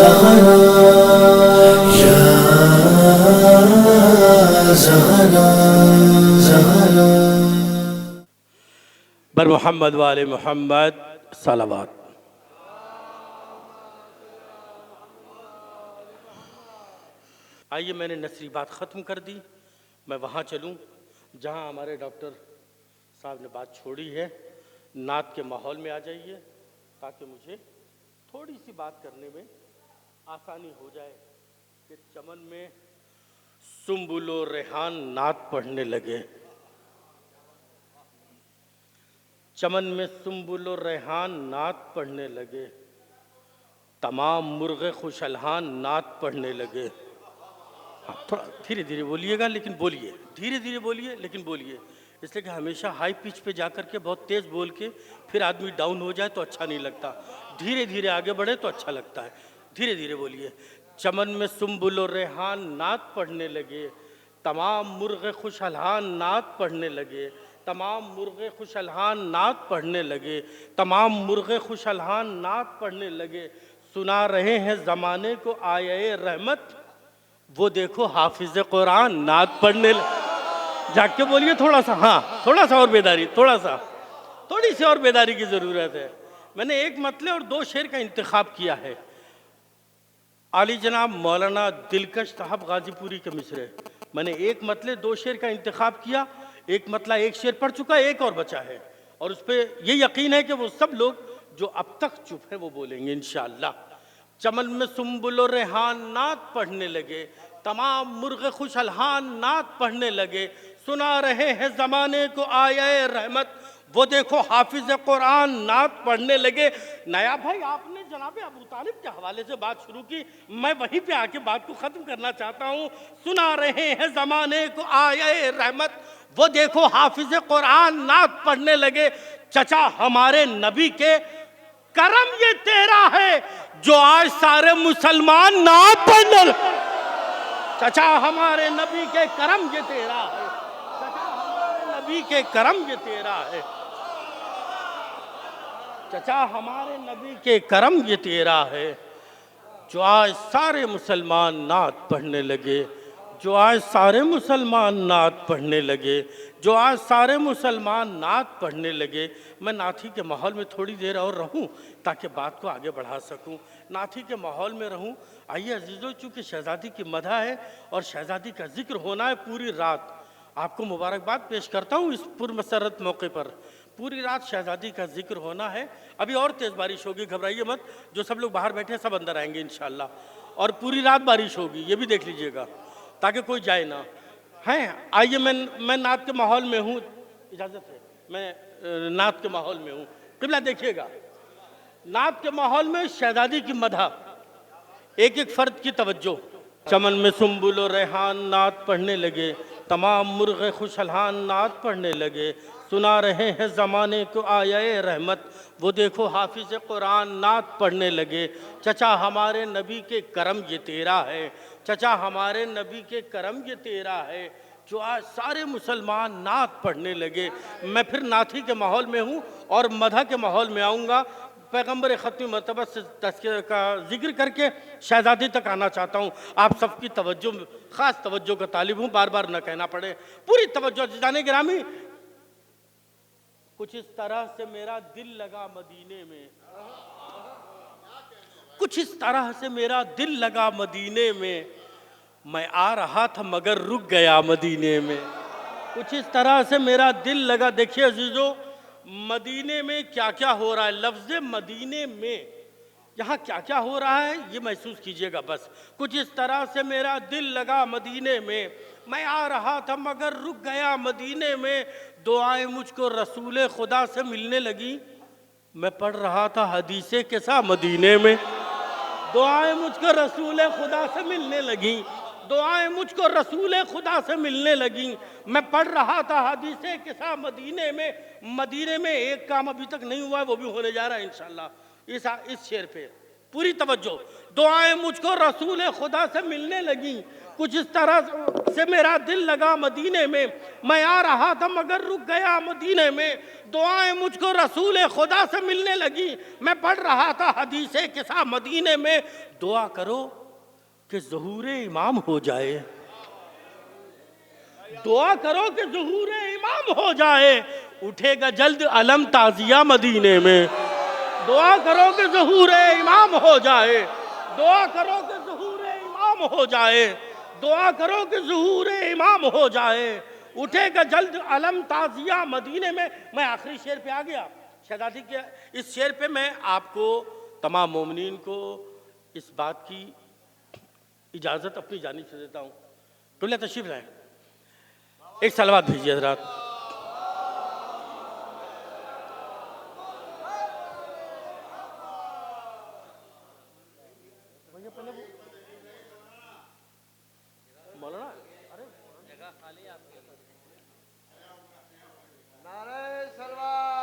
ज़हरा या ज़हरा ज़हरा। बर मोहम्मद वाले मोहम्मद सलावत। आइए, मैंने नसरी बात ख़त्म कर दी, मैं वहाँ चलूँ जहाँ हमारे डॉक्टर साहब ने बात छोड़ी है। नात के माहौल में आ जाइए ताकि मुझे थोड़ी सी बात करने में आसानी हो जाए कि चमन में सुम्बुलो रेहान नात पढ़ने लगे। चमन में सुम्बुलो रेहान नात पढ़ने लगे, तमाम मुर्गे खुशलहान नात पढ़ने लगे। हाँ, थोड़ा धीरे धीरे बोलिएगा, लेकिन बोलिए, धीरे धीरे बोलिए लेकिन बोलिए, इसलिए कि हमेशा हाई पिच पे जा कर के बहुत तेज़ बोल के फिर आदमी डाउन हो जाए तो अच्छा नहीं लगता। धीरे धीरे आगे बढ़े तो अच्छा लगता है। धीरे धीरे बोलिए। चमन में सुम्बुलो रेहान नात पढ़ने लगे, तमाम मुर्गे खुशलहान नात पढ़ने लगे, तमाम मुर्गे खुशलहान नात पढ़ने लगे, तमाम मुर्गे खुशलहान नात पढ़ने लगे। सुना रहे हैं ज़माने को आये रहमत, वो देखो हाफिज़ कुरान नात पढ़ने जाग के बोलिए थोड़ा सा। हाँ, थोड़ा सा और बेदारी, थोड़ी सी और बेदारी की ज़रूरत है। मैंने एक मतले और दो शेर का इंतखाब किया है। आली जनाब मौलाना दिलकश साहब गाजीपुरी के मिसरे, मैंने एक मतले दो शेर का इंतखाब किया। एक मतला एक शेर पढ़ चुका, एक और बचा है, और उस पर यह यकीन है कि वो सब लोग जो अब तक चुप है वो बोलेंगे इंशाअल्लाह। चमन में सुम्बुलो रेहान नात पढ़ने लगे, तमाम मुर्गे खुशलहान नात पढ़ने लगे। सुना रहे हैं ज़माने को आये रहमत, वो देखो हाफिज़ कुरान नात पढ़ने लगे। नया भाई, आपने जनाब अबू तालिब के हवाले से बात शुरू की, मैं वहीं पे आके बात को ख़त्म करना चाहता हूँ। सुना रहे हैं ज़माने को आये रहमत, वो देखो हाफिज़ कुरान नात पढ़ने लगे। चचा हमारे नबी के करम ये तेरा है जो आज सारे मुसलमान नात पढ़ने लगे। चचा हमारे नबी के करम ये तेरा है, चचा हमारे नबी के करम ये तेरा है, चचा हमारे नबी के करम ये तेरा है, जो आज सारे मुसलमान नात पढ़ने लगे, जो आज सारे मुसलमान नात पढ़ने लगे, जो आज सारे मुसलमान नात पढ़ने लगे। मैं नाथी के माहौल में थोड़ी देर और रहूं ताकि बात को आगे बढ़ा सकूं, नाथी के माहौल में रहूं। आइए अजीज़ों, चूँकि शहज़ादी की मदह है और शहज़ादी का जिक्र होना है पूरी रात, आपको मुबारकबाद पेश करता हूँ इस पुरमसरत मौके पर। पूरी रात शहज़ादी का जिक्र होना है। अभी और तेज़ बारिश होगी, घबराइए मत, जो सब लोग बाहर बैठे हैं सब अंदर आएंगे इंशाअल्लाह, और पूरी रात बारिश होगी, ये भी देख लीजिएगा ताकि कोई जाए ना। हैं, आइए, मैं नात के माहौल में हूँ, इजाज़त है, मैं नात के माहौल में हूँ। क़िबला देखिएगा, नात के माहौल में शहज़ादी की मदह, एक एक फ़र्द की तवज्जो। चमन में सुम्बुलो रेहान नात पढ़ने लगे, तमाम मुर्गे खुशलहान नात पढ़ने लगे। सुना रहे हैं ज़माने को आये रहमत, वो देखो हाफिज़ कुरान नात पढ़ने लगे। चचा हमारे नबी के करम ये तेरा है, चचा हमारे नबी के करम ये तेरा है, जो आज सारे मुसलमान नात पढ़ने लगे। मैं फिर नाथी के माहौल में हूँ और मदह के माहौल में आऊँगा। पैगम्बर ख़त्मी मरतबा से तज़किरा का जिक्र करके शहज़ादी तक आना चाहता हूँ। आप सबकी तवज्जो, ख़ास तवज्जो का तालिब हूँ, बार बार न कहना पड़े, पूरी तवज्जो। जाने गिरामी, कुछ इस तरह से मेरा दिल लगा मदीने में, कुछ इस तरह से मेरा दिल लगा मदीने में, मैं आ रहा था मगर रुक गया मदीने में। कुछ इस तरह से मेरा दिल लगा। देखिए अजीज़ों, मदीने में क्या क्या हो रहा है, लफ्ज़ मदीने में यहाँ क्या क्या हो रहा है ये महसूस कीजिएगा बस। कुछ इस तरह से मेरा दिल लगा मदीने में, मैं आ रहा था मगर रुक गया मदीने में। दुआएं मुझको रसूल खुदा से मिलने लगी, मैं पढ़ रहा था हदीसे के साथ मदीने में। दुआएं मुझको रसूल खुदा से मिलने लगी, दुआएं मुझको रसूल खुदा से मिलने लगी, मैं पढ़ रहा था हदीसे के साथ मदीने में। मदीने में एक काम अभी तक नहीं हुआ है, वो भी होने जा रहा है इंशाअल्लाह इस शेर पे। पूरी तवज्जो। दुआएं मुझको रसूल खुदा से मिलने लगी, कुछ इस तरह से मेरा दिल लगा मदीने में, मैं आ रहा था मगर रुक गया मदीने में। दुआएं मुझको रसूल खुदा से मिलने लगी, मैं पढ़ रहा था हदीसे किसा मदीने में। दुआ करो कि ज़हूर इमाम हो जाए, दुआ करो कि ज़हूर इमाम हो जाए, उठेगा जल्द अलम ताजिया मदीने में। दुआ करो कि ज़हूर इमाम हो जाए, दुआ करो कि ज़हूर इमाम हो जाए, दुआ करो कि ज़हूर इमाम हो जाए, उठेगा जल्द अलम ताजिया मदीने में। मैं आखिरी शेर पे आ गया शहजादी के। इस शेर पे मैं आपको तमाम मोमिनीन को इस बात की इजाज़त अपनी जानिब से देता हूँ। टुल्ला तशरीफ लाए, एक सलावत भेजिए हज़रात। मौलाना अरे जगह खाली आपके नारे सलवार।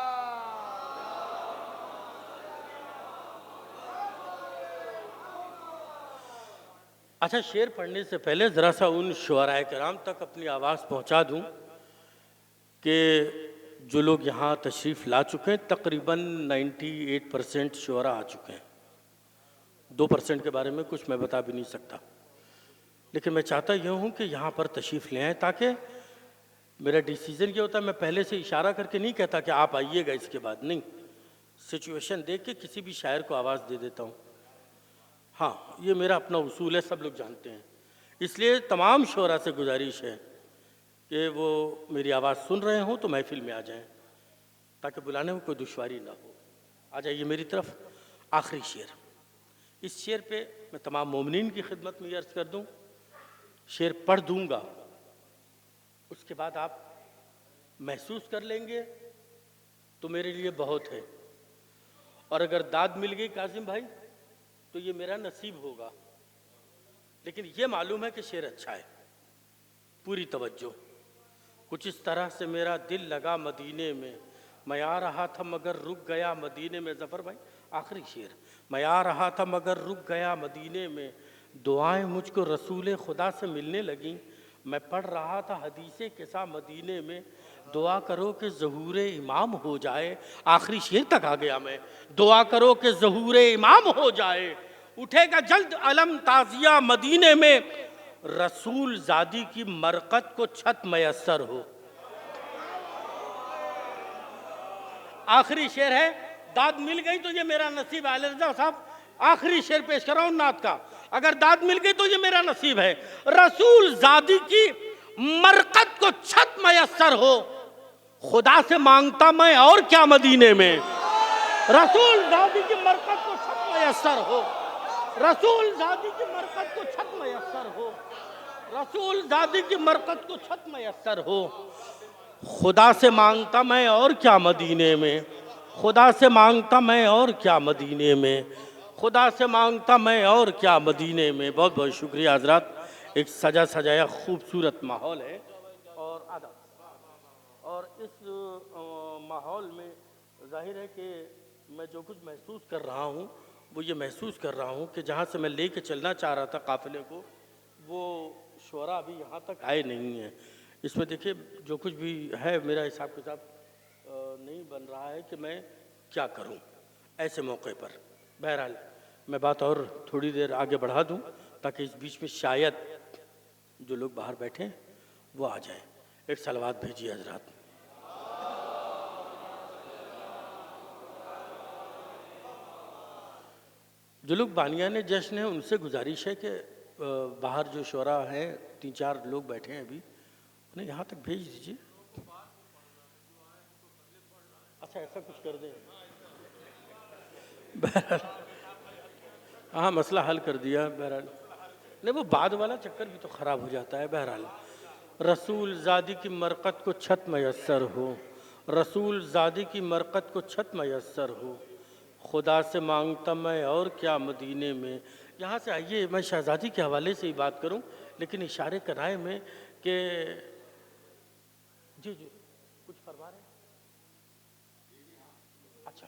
अच्छा, शेर पढ़ने से पहले ज़रा सा उन शुअराए किराम तक अपनी आवाज़ पहुंचा दूं कि जो लोग यहाँ तशरीफ़ ला चुके हैं, तकरीबन 98% शुअरा आ चुके हैं। 2% के बारे में कुछ मैं बता भी नहीं सकता, लेकिन मैं चाहता यह हूँ कि यहाँ पर तशरीफ़ ले आएँ, ताकि मेरा डिसीज़न ये होता है, मैं पहले से इशारा करके नहीं कहता कि आप आइएगा इसके बाद, नहीं, सिचुएशन देख के किसी भी शायर को आवाज़ दे देता हूँ। हाँ, ये मेरा अपना उसूल है, सब लोग जानते हैं। इसलिए तमाम शुअरा से गुजारिश है कि वो मेरी आवाज़ सुन रहे हों तो महफिल में आ जाएं, ताकि बुलाने में कोई दुश्वारी ना हो। आ जाइए मेरी तरफ। आखिरी शेर, इस शेर पे मैं तमाम मोमिनीन की खिदमत में अर्ज़ कर दूं, शेर पढ़ दूंगा, उसके बाद आप महसूस कर लेंगे तो मेरे लिए बहुत है, और अगर दाद मिल गई कासिम भाई तो ये मेरा नसीब होगा। लेकिन ये मालूम है कि शेर अच्छा है। पूरी तवज्जो। कुछ इस तरह से मेरा दिल लगा मदीने में, मैं आ रहा था मगर रुक गया मदीने में। ज़फ़र भाई आखिरी शेर, मैं आ रहा था मगर रुक गया मदीने में, दुआएं मुझको रसूल खुदा से मिलने लगीं, मैं पढ़ रहा था हदीसे किसा मदीने में। दुआ करो कि ज़हूर इमाम हो जाए। आखिरी शेर तक आ गया मैं। दुआ करो कि ज़हूर इमाम हो जाए, उठेगा जल्द अलम ताजिया मदीने में, रसूल ज़ादी की मरकत को छत मयस्सर हो। आखिरी शेर है, दाद मिल गई तो ये मेरा नसीब है। आले रज़ा साहब आखिरी शेर पेश कर रहा हूं नात का, अगर दाद मिल गई तो ये मेरा नसीब है। रसूल ज़ादी की मरकत को छत मयस्सर हो, खुदा से मांगता मैं और क्या मदीने में। रसूल ज़ादी की मरकत को छत मयस्सर हो, रसूल ज़ादी की मरकत को छत मयस्सर हो, रसूल ज़ादी की मरकत को छत मयस्सर हो, खुदा से मांगता मैं और क्या मदीने में, खुदा से मांगता मैं और क्या मदीने में, खुदा से मांगता मैं और क्या मदीने में। बहुत बहुत शुक्रिया हज़रात। एक सजा सजाया खूबसूरत माहौल है और आदाब, और इस माहौल में जाहिर है कि मैं जो कुछ महसूस कर रहा हूँ वो ये महसूस कर रहा हूँ कि जहाँ से मैं लेके चलना चाह रहा था काफ़िले को, वो शुअरा अभी यहाँ तक आए नहीं हैं। इसमें देखिए जो कुछ भी है मेरा हिसाब किताब नहीं बन रहा है कि मैं क्या करूं ऐसे मौके पर। बहरहाल मैं बात और थोड़ी देर आगे बढ़ा दूं ताकि इस बीच में शायद जो लोग बाहर बैठे हैं वो आ जाएं। एक सलावत भेजिए हजरात। जो लोग बानियाने जश्न हैं उनसे गुजारिश है कि बाहर जो शुअरा हैं 3-4 लोग बैठे हैं अभी, उन्हें यहाँ तक भेज दीजिए। अच्छा ऐसा कुछ कर दें। बहरहाल हाँ मसला हल कर दिया। बहरहाल नहीं, वो बाद वाला चक्कर भी तो ख़राब हो जाता है। बहरहाल रसूल ज़ादी की मरकत को छत मयस्सर हो, रसूल ज़ादी की मरकत को छत मयस्सर हो, खुदा से मांगता मैं और क्या मदीने में। यहाँ से आइए मैं शहज़ादी के हवाले से ही बात करूँ, लेकिन इशारे कराए में कि जी जी कुछ फरमा रहे हैं। अच्छा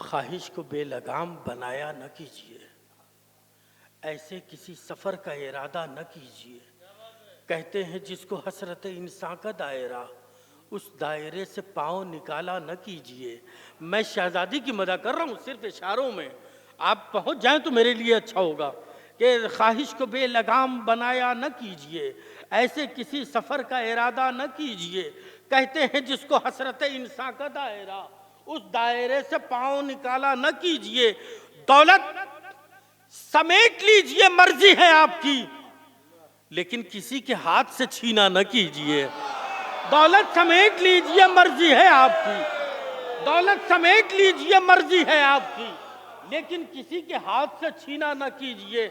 ख्वाहिश को बेलगाम बनाया न कीजिए, ऐसे किसी सफ़र का इरादा न कीजिए। कहते हैं जिसको हसरत इंसान का दायरा, उस दायरे से पाँव निकाला न कीजिए। मैं शहजादी की मदद कर रहा हूँ सिर्फ इशारों में, आप पहुँच जाएं तो मेरे लिए अच्छा होगा। कि ख्वाहिश को बेलगाम बनाया न कीजिए, ऐसे किसी सफ़र का इरादा न कीजिए। कहते हैं जिसको हसरत इंसान का दायरा, उस दायरे से पाँव निकाला न कीजिए। दौलत समेट लीजिए मर्जी है आपकी, लेकिन किसी के हाथ से छीना न कीजिए। दौलत समेट लीजिए मर्जी है आपकी, दौलत समेट लीजिए मर्जी है आपकी, लेकिन किसी के हाथ से छीना न कीजिए।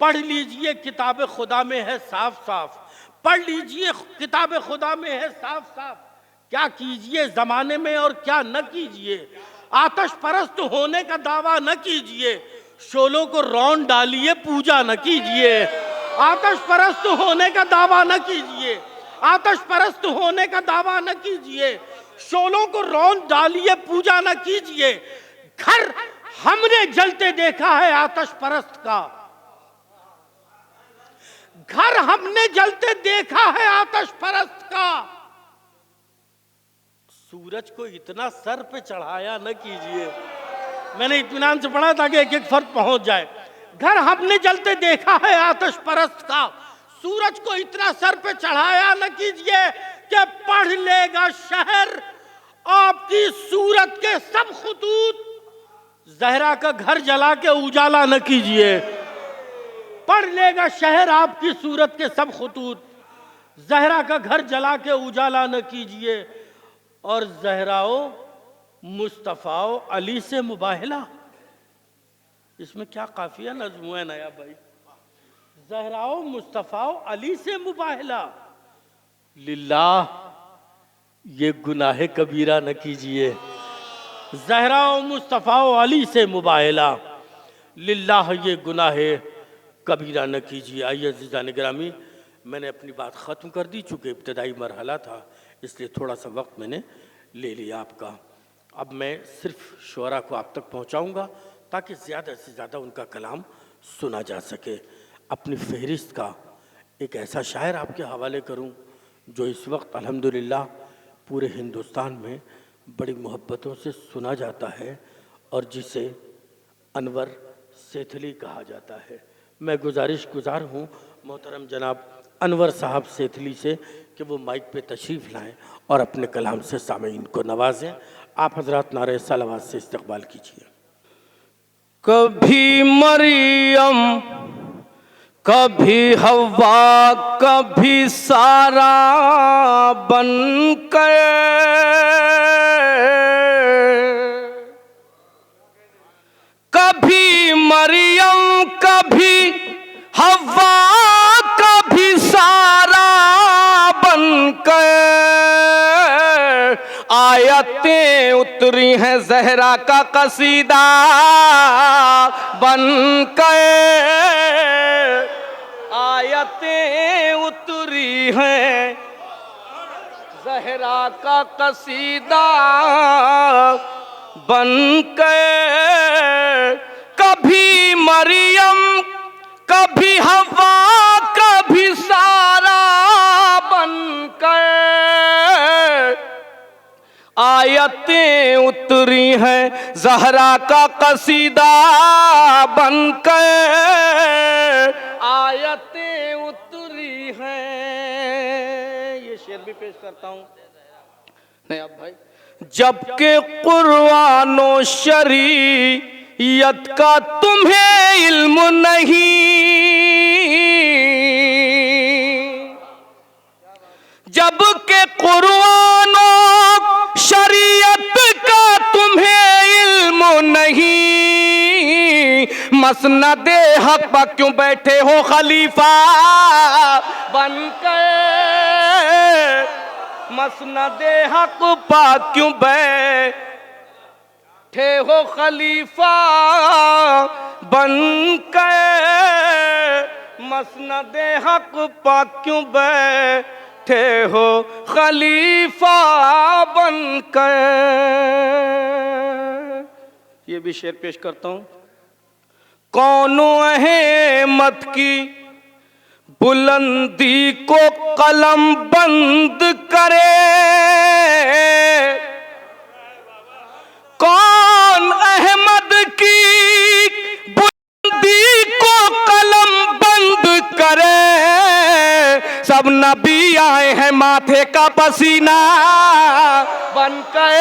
पढ़ लीजिए किताब खुदा में है साफ साफ, पढ़ लीजिए किताब खुदा में है साफ साफ, क्या कीजिए ज़माने में और क्या न कीजिए। आतश परस्त होने का दावा न कीजिए, शोलों को रौंद डालिए पूजा न कीजिए। आतश परस्त होने का दावा न कीजिए, आतश परस्त होने का दावा न कीजिए, शोलों को रौंद डालिए पूजा न कीजिए। घर हमने जलते देखा है आतश परस्त का, घर हमने जलते देखा है आतश परस्त का। सूरज को इतना सर पे चढ़ाया न कीजिए। मैंने इत्मीनान से पढ़ा ताकि एक एक फर्क पहुंच जाए। घर हमने जलते देखा है आतश परस्त का, सूरज को इतना सर पे चढ़ाया न कीजिए कि पढ़ लेगा शहर आपकी सूरत के सब खुतूत। जहरा का घर जला के उजाला न कीजिए, पढ़ लेगा शहर आपकी सूरत के सब खुतूत। जहरा का घर जला के उजाला न कीजिए। और जहराओ मुस्तफ़ाओ अली से मुबाहला, इसमें क्या काफिया नज़्म है नया भाई। ज़हराओ मुस्तफ़ाओ अली से मुबाहला, लिल्लाह ये गुनाह कबीरा न कीजिए। ज़हराओ मुस्तफ़ाओ अली से मुबाहला, लिल्लाह ये गुनाह कबीरा न कीजिए। आइए अज़ीज़ान गिरामी, मैंने अपनी बात ख़त्म कर दी, चूँकि इब्तदाई मरहला था इसलिए थोड़ा सा वक्त मैंने ले लिया आपका। अब मैं सिर्फ शुअरा को आप तक पहुँचाऊँगा ताकि ज़्यादा से ज़्यादा उनका कलाम सुना जा सके। अपनी फहरिस्त का एक ऐसा शायर आपके हवाले करूं जो इस वक्त अल्हम्दुलिल्लाह पूरे हिंदुस्तान में बड़ी मोहब्बतों से सुना जाता है और जिसे अनवर सेथली कहा जाता है। मैं गुज़ार हूं मोहतरम जनाब अनवर साहब सेथली से कि वो माइक पे तशरीफ़ लाएं और अपने कलाम से सामीन को नवाजें। आप हजरात नारे सलावत से इस्तकबाल कीजिए। कभी मरियम, कभी हवा, कभी सारा बनकर, कभी मरियम, कभी हवा, कभी सारा बनकर आयतें उतरी हैं ज़हरा का कसीदा बनकर। आयतें उतरी हैं ज़हरा का कसीदा बनकर। कभी मरियम, कभी हवा, कभी सारा बनकर आयतें उतरी हैं ज़हरा का कसीदा बनकर। आयतें उतरी हैं, ये शेर भी पेश करता हूँ नहीं अब भाई। जबकि कुरान व शरीयत का तुम्हें इल्म नहीं, जबकि कुरान व शरीयत का तुम्हें इल्म नहीं, मसनद हक पर क्यों बैठे हो खलीफा बनकर। मसनद हक पर क्यों बैठे हो खलीफा बनकर। मसनद हक पर क्यों बैठे हो खलीफा बनकर। ये भी शेर पेश करता हूँ। कौनो अहमद की बुलंदी को कलम बंद करे, कौन अहमद की बुलंदी को कलम बंद करे, सब नबी आए हैं माथे का पसीना बन के।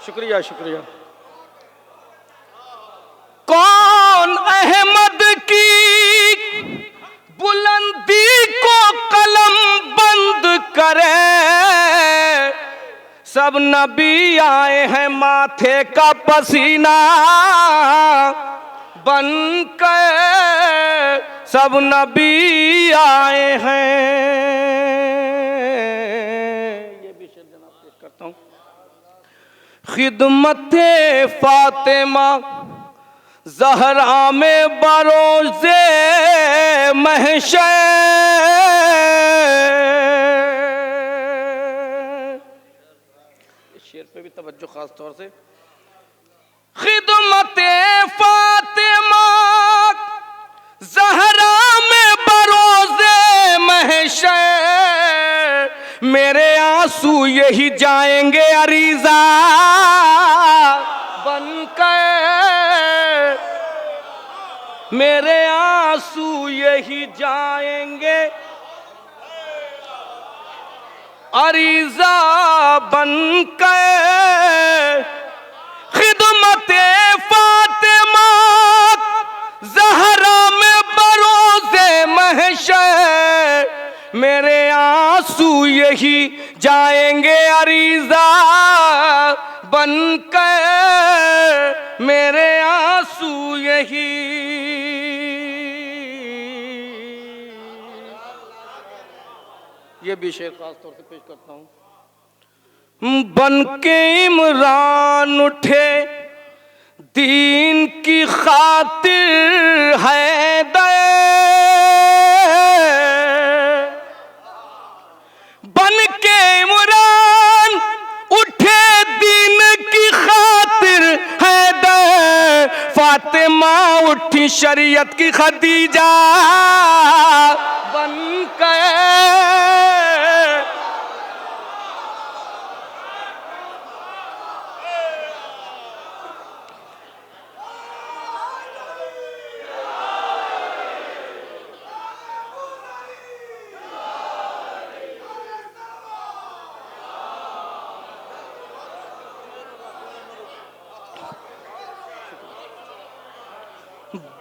शुक्रिया शुक्रिया। कौन अहमद की बुलंदी को कलम बंद करे, सब नबी आए हैं माथे का पसीना बन के, सब नबी आए हैं। ये भी शेर जनाब पेश करता हूँ। खिदमते फातिमा ज़हरा में बरोज़े महशर, इस शेर पे भी तवज्जो खास तौर से। खिदमते फातिमा ज़हरा में बरोज़े महशर, मेरे आंसू यही जाएंगे अरीज़ा बनकर, मेरे आंसू यही जाएंगे अरीज़ा बनकर। खिदमते फातिमा ज़हरा में बरोज़े महशर, मेरे आंसू यही जाएंगे अरीज़ा बनकर, मेरे आंसू यही। ये भी शेर खास तौर से पेश करता हूँ। बन के इमरान उठे दीन की खातिर हैदर, बन के इमरान उठे दीन की खातिर हैदर, फातिमा उठी शरीयत की खदीजा बन के।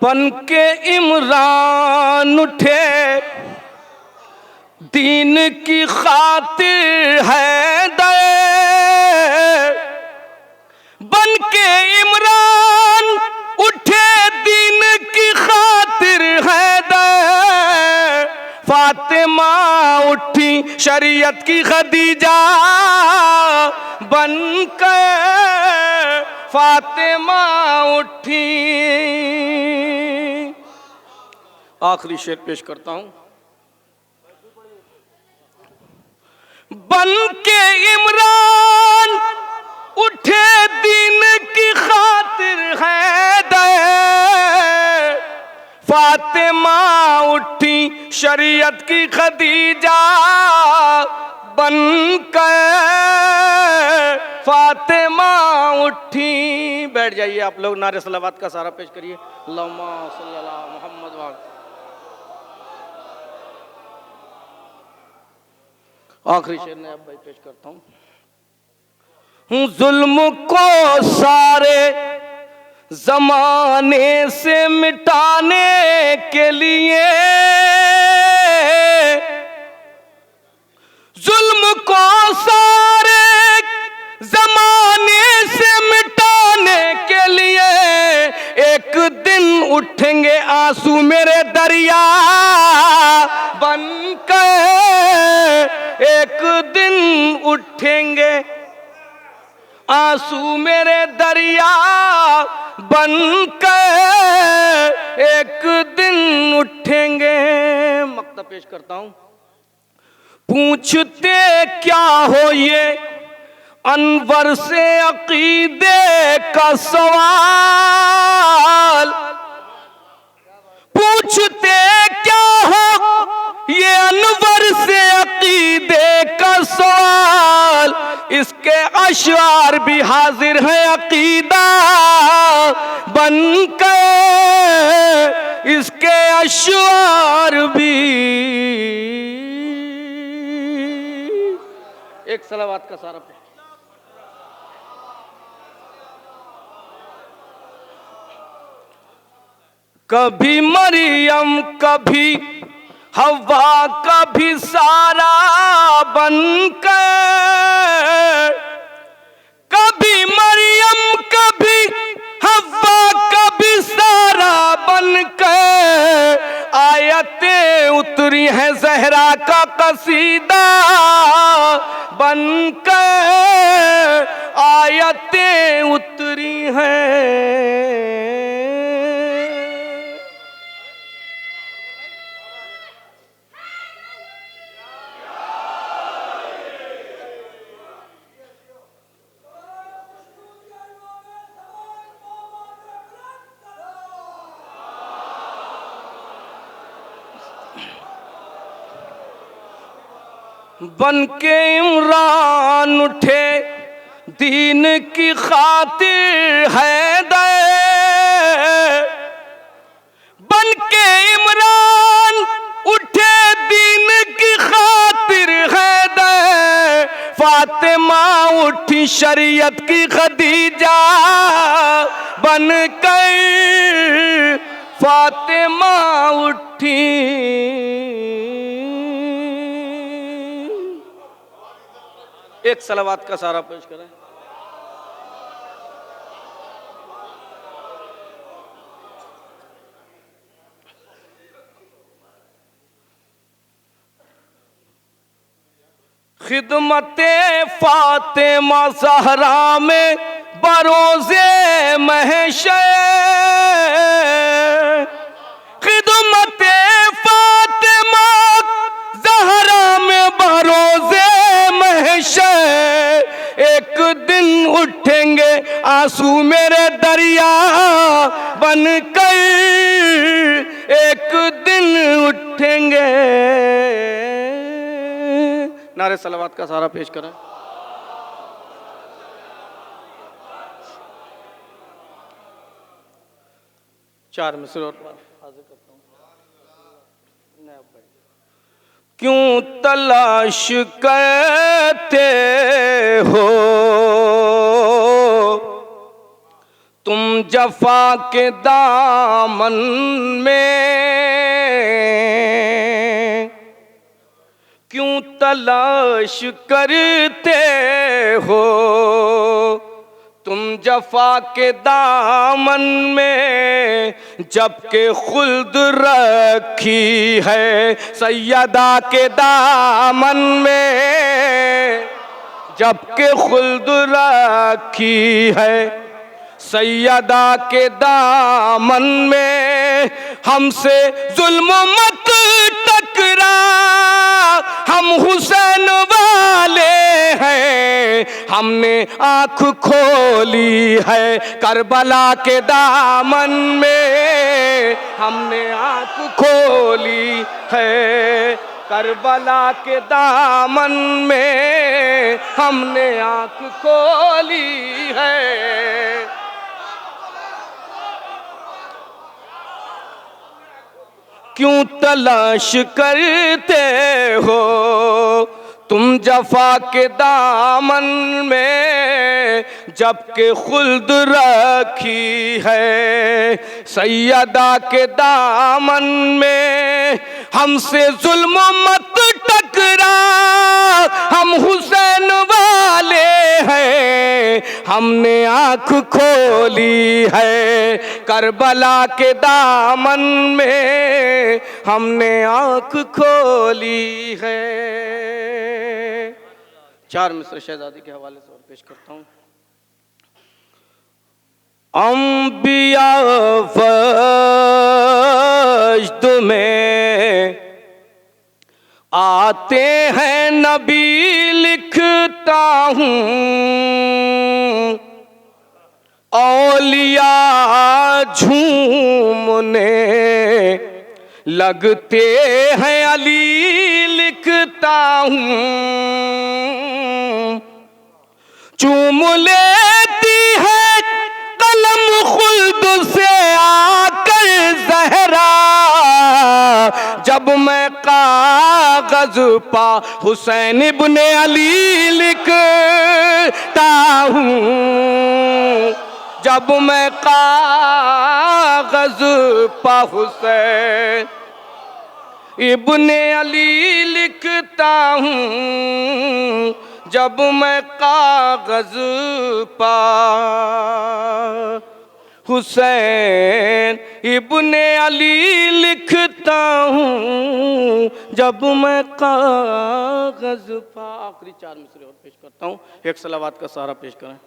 बन के इमरान उठे दीन की खातिर हैदर, बन के इमरान उठे दीन की खातिर हैदर, फातिमा उठी शरीयत की खदीजा बन के, फातिमा उठी। आखिरी शेर पेश करता हूँ। बन के इमरान उठे दीन की खातिर हैदर, फातिमा उठी शरीयत की खदीजा बन के, फातिमा उठी। बैठ जाइए आप लोग, नारे सलावत का सारा पेश करिए। अल्लाहुम्मा सल्ली अला मुहम्मद व आखिरी शेर ने अब भाई पेश करता हूँ। जुल्म को सारे जमाने से मिटाने के लिए, जुल्म को सारे जमाने से मिटाने के लिए, एक दिन उठेंगे आंसू मेरे दरिया बनकर, एक दिन उठेंगे आंसू मेरे दरिया बनकर, एक दिन उठेंगे। मक्ता पेश करता हूँ। पूछते क्या हो ये अनवर से अकीदे का सवाल, पूछते क्या हो ये अनवर से अकीदे का सवाल। इसके अशआर भी हाजिर है अकीदा बन के, इसके अशआर भी। एक सलावत का सारा पे। कभी मरियम कभी हवा कभी सारा बनकर, कभी मरियम कभी हवा कभी सारा बनकर, आयतें उतरी हैं ज़हरा का कसीदा बनकर, आयतें उतरी हैं। बन के इमरान उठे दीन की खातिर हैदर, बन के इमरान उठे दीन की खातिर हैदर। फातिमा उठी शरीयत की खदीजा बन कर, फातिमा उठी। एक सलावत का सारा पेश करें। खिदमते फातिमा ज़हरा में बरोज़े महशर, खिदमते फातिमा ज़हरा में बरोज़े महशर। एक दिन उठेंगे आंसू मेरे दरिया बनकर, एक दिन उठेंगे। नारे सलावत का सारा पेश करें। चार मिसरे और हाजिर करता हूँ। क्यों तलाश करते हो तुम जफा के दामन में, क्यों तलाश करते हो तुम जफा के दामन में, जबकि खुल्द रखी है सैयदा के दामन में, जबकि खुल्द रखी है सैयदा के दामन में। हमसे जुल्म मत टकरा, हम हुसैन वाले हैं, हमने आँख खोली है करबला के दामन में, हमने आँख खोली है करबला के दामन में, हमने आँख खोली है। क्यों तलाश करते हो तुम जफा के दामन में, जबकि खुल्द रखी है सैयदा के दामन में। हमसे जुल्म मत टकरा, हम हुसैन वाले हैं, हमने आँख खोली है करबला के दामन में, हमने आँख खोली है। चार मिसरे शहजादी के हवाले से और पेश करता हूँ। अंबिया फज्द में आते हैं नबी लिखता हूँ, औलिया झूमने लगते हैं अली लिखता हूँ, चूम लेती है कलम खुल्द से आकर ज़हरा, जब मैं कागज पा हुसैन इब्ने अली लिखता हूँ, जब मैं कागज पा हुसैन इब्ने अली लिखता हूँ, जब मैं कागज पा हुसैन इब्ने अली लिखता हूँ, जब मैं कागज पा। आखिरी 4 मिसरे और पेश करता हूँ, एक सलावत का सहारा पेश करें।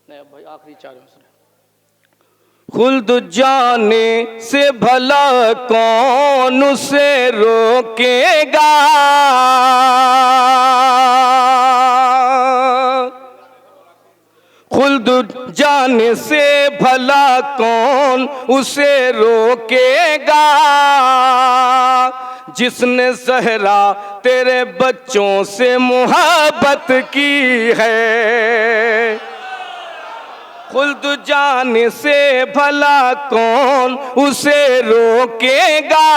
नहीं अब भाई आखिरी 4 मिसरे। खुल्द जाने से भला कौन उसे रोकेगा, खुल्द जाने से भला कौन उसे रोकेगा, जिसने ज़हरा तेरे बच्चों से मोहब्बत की है। खुल्द जाने से भला कौन उसे रोकेगा,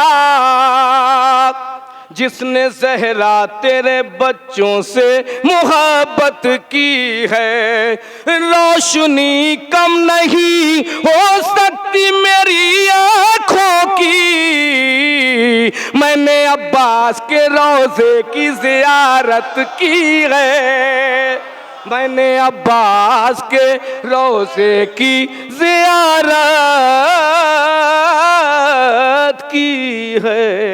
जिसने ज़हरा तेरे बच्चों से मोहब्बत की है। रोशनी कम नहीं हो सकती मेरी आँखों की, मैंने अब्बास के रोज़े की ज़ियारत की है, मैंने अब्बास के रोज़े की ज़ियारत की है।